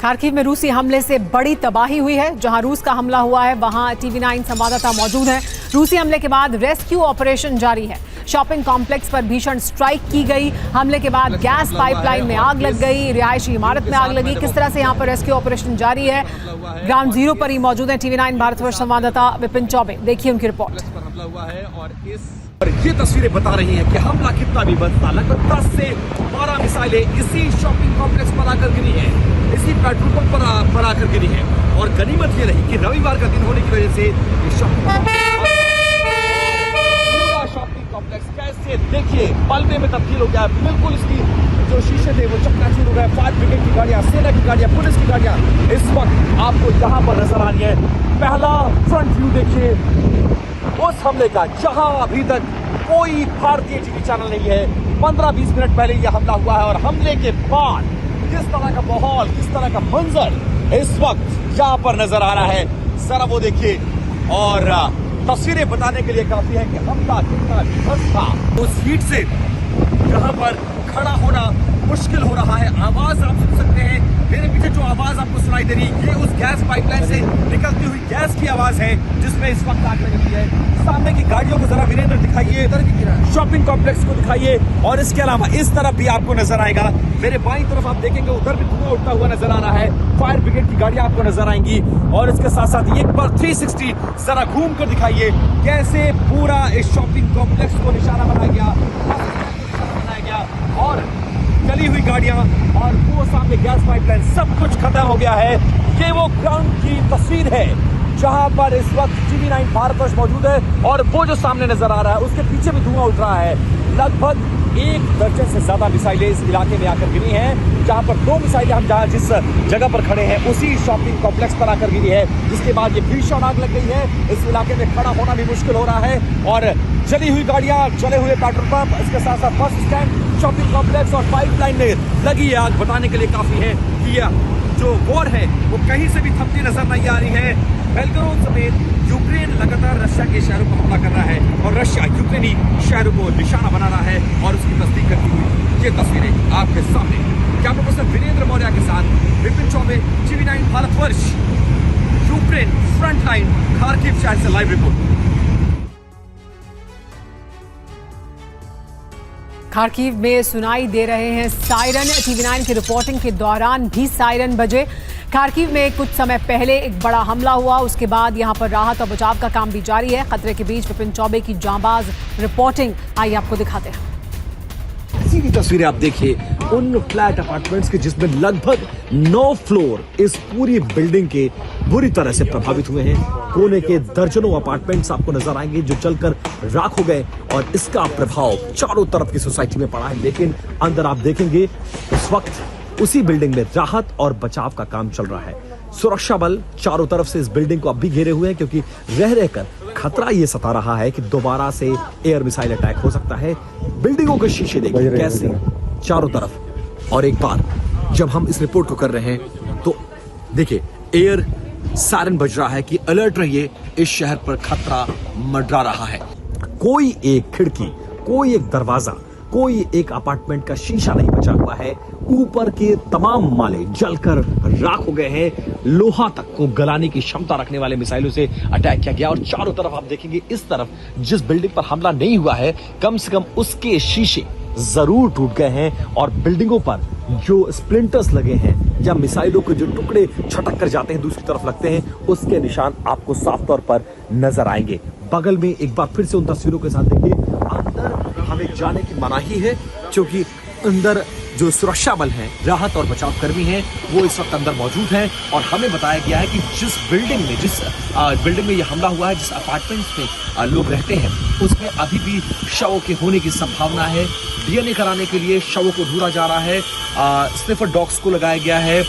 Kharkiv में रूसी हमले से बड़ी तबाही हुई है। जहां रूस का हमला हुआ है वहां टीवी9 संवाददाता मौजूद हैं। रूसी हमले के बाद रेस्क्यू ऑपरेशन जारी है। शॉपिंग कॉम्प्लेक्स पर भीषण स्ट्राइक की गई। हमले के बाद गैस पाइपलाइन में आग लग गई, रिहायशी इमारत में आग लगी। किस तरह से यहां पर रेस्क्यू ऑपरेशन जारी है, ग्राउंड जीरो पर ही मौजूद है टीवी9 भारतवर्ष संवाददाता विपिन चौबे। देखिए उनकी रिपोर्ट। और ये तस्वीरें बता रही हैं कि हमला कितना भी बदता, लगभग 10 से 12 मिसाइलें इसी शॉपिंग कॉम्प्लेक्स पर आकर गिरी है, इसी पेट्रोल पंप पर आकर गिरी है। और गनीमत ये रही कि रविवार का दिन होने की वजह से ये शॉपिंग कॉम्प्लेक्स कैसे देखिए पलवे में तब्दील हो गया। बिल्कुल इसकी जो शीशे थे वो चकनाचूर हो गए। फायर ब्रिगेड की गाड़ियां, सेना की गाड़ियां, पुलिस की गाड़ियां इस वक्त आपको यहाँ पर नजर आ रही है। पहला फ्रंट व्यू देखिए उस हमले का, जहां अभी तक कोई भारतीय टीवी चैनल नहीं है। 15-20 मिनट पहले यह हमला हुआ है और हमले के बाद किस तरह का माहौल, किस तरह का मंजर इस वक्त यहाँ पर नजर आ रहा है, जरा वो देखिए। और तस्वीरें बताने के लिए काफी है कि हमला कितना विध्वंस था। उस हीट से यहाँ पर खड़ा होना मुश्किल हो रहा है। आवाज आप सुन सकते हैं, मेरे पीछे जो आवाज आपको सुनाई दे रही है ये उस गैस पाइपलाइन से निकलती हुई गैस की आवाज है जिसमें इस वक्त आग लगी हुई है। सामने की गाड़ियों को जरा वीरेंद्र दिखाइए, शॉपिंग कॉम्प्लेक्स को दिखाइए। और इसके अलावा इस तरफ भी आपको नजर आएगा, मेरे बाईं तरफ आप देखेंगे उधर भी धुआं उठता हुआ नजर आ रहा है। फायर ब्रिगेड की गाड़ियां आपको नजर आएंगी। और इसके साथ साथ एक बार 360 जरा घूम कर दिखाइए कैसे पूरा इस शॉपिंग कॉम्प्लेक्स को निशाना बनाया गया। और जली हुई गाड़ियां और वो सामने गैस पाइपलाइन, सब कुछ खत्म हो गया है। ये वो ग्राउंड की तस्वीर है जहां पर इस वक्त टीवी9 भारतवर्ष मौजूद है। और वो जो सामने नजर आ रहा है उसके पीछे भी धुआं उठ रहा है। लगभग 1 दर्जन से ज्यादा मिसाइलें इस इलाके में आकर गिरी हैं। जहां पर 2 मिसाइलें हम जहां जिस जगह पर खड़े हैं उसी शॉपिंग कॉम्प्लेक्स पर आकर गिरी है, जिसके बाद ये भीषण आग लग गई है। इस इलाके में खड़ा होना भी मुश्किल हो रहा है। और जली हुई गाड़ियां, जले हुए पेट्रोल पंप, इसके साथ साथ बस स्टैंड, शॉपिंग कॉम्प्लेक्स और पाइपलाइन में लगी है आग बताने के लिए काफी है कि जो वॉर है वो कहीं से भी थमती नजर नहीं आ रही है। बेलग्राद समेत यूक्रेन लगातार रशिया के शहरों पर हमला कर रहा है और रशिया यूक्रेनी शहरों को निशाना बना रहा है और उसकी तस्दीक करती हुई ये तस्वीरें आपके सामने। कैमरा पर्सन वीरेंद्र मौर्य के साथ Vipin Choubey, TV9 Bharatvarsh, Ukraine front line, Kharkiv शहर से लाइव रिपोर्ट। खार्किव में सुनाई दे रहे हैं सायरन। टीवी9 की रिपोर्टिंग के दौरान भी सायरन बजे। खार्किव में कुछ समय पहले एक बड़ा हमला हुआ, उसके बाद यहां पर राहत और बचाव का काम भी जारी है। खतरे के बीच विपिन चौबे की जांबाज रिपोर्टिंग आइए आपको दिखाते हैं। सीधी तस्वीरें आप देखिए उन फ्लैट अपार्टमेंट्स के जिसमें लगभग 9 फ्लोर इस पूरी बिल्डिंग के बुरी तरह से प्रभावित हुए हैं। कोने के दर्जनों अपार्टमेंट्स आपको नजर आएंगे जो जलकर राख हो गए और इसका प्रभाव चारों तरफ की सोसाइटी में पड़ा है। लेकिन अंदर आप देखेंगे उस वक्त उसी बिल्डिंग में राहत और बचाव का काम चल रहा है। सुरक्षा बल चारों तरफ से इस बिल्डिंग को अब भी घेरे हुए हैं क्योंकि रह रहकर खतरा यह सता रहा है कि दोबारा से एयर मिसाइल अटैक हो सकता है। बिल्डिंगों के शीशे देखिए कैसे चारों तरफ। और एक बार जब हम इस रिपोर्ट को कर रहे हैं तो देखिए एयर सायरन बज रहा है कि अलर्ट रहिए, इस शहर पर खतरा मंडरा रहा है। कोई एक खिड़की, कोई एक दरवाजा, कोई एक अपार्टमेंट का शीशा नहीं बचा हुआ है। ऊपर के तमाम माले जलकर राख हो गए हैं। लोहा तक को गलाने की क्षमता रखने वाले मिसाइलों से अटैक किया गया। और चारों तरफ आप देखेंगे इस तरफ जिस बिल्डिंग पर हमला नहीं हुआ है कम से कम उसके शीशे जरूर टूट गए हैं और बिल्डिंगों पर जो स्प्लिंटर्स लगे हैं या मिसाइलों के जो टुकड़े छटक कर जाते हैं दूसरी तरफ लगते हैं उसके निशान आपको साफ तौर पर नजर आएंगे। बगल में एक बार फिर से उन तस्वीरों के साथ देखिए, अंदर हमें जाने की मनाही है क्योंकि अंदर जो सुरक्षा बल हैं, राहत और बचाव कर्मी हैं, वो इस वक्त अंदर मौजूद हैं। और हमें बताया गया है कि जिस बिल्डिंग में ये हमला हुआ है, जिस अपार्टमेंट्स में लोग रहते हैं उसमें अभी भी शवों के होने की संभावना है। डीएनए कराने के लिए शवों को ढूंढा जा रहा है। स्निफर डॉग्स को लगाया गया है।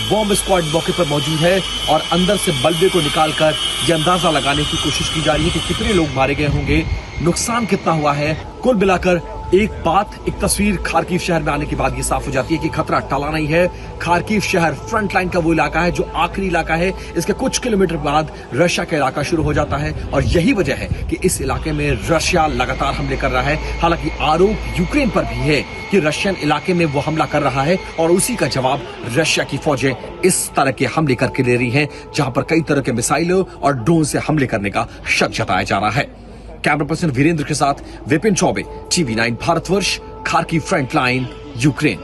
बॉम्ब स्क्वाड मौके पर मौजूद है और अंदर से बल्बे को निकालकर ये अंदाजा लगाने की कोशिश की जा रही है कि कितने लोग मारे गए होंगे, नुकसान कितना हुआ है। कुल मिलाकर एक तस्वीर खार्किव शहर में आने के बाद ये साफ हो जाती है कि खतरा टला नहीं है। खार्किव शहर फ्रंट लाइन का वो इलाका है जो आखिरी इलाका है। इसके कुछ किलोमीटर बाद रशिया का इलाका शुरू हो जाता है और यही वजह है कि इस इलाके में रशिया लगातार हमले कर रहा है। हालांकि आरोप यूक्रेन पर भी है कि रशियन इलाके में वो हमला कर रहा है और उसी का जवाब रशिया की फौजें इस तरह के हमले करके ले रही हैं, जहां पर कई तरह के मिसाइलों और ड्रोन से हमले करने का शक जताया जा रहा है। कैमरा पर्सन वीरेंद्र के साथ Vipin Choubey, TV9 Bharatvarsh, Kharkiv front line, Ukraine.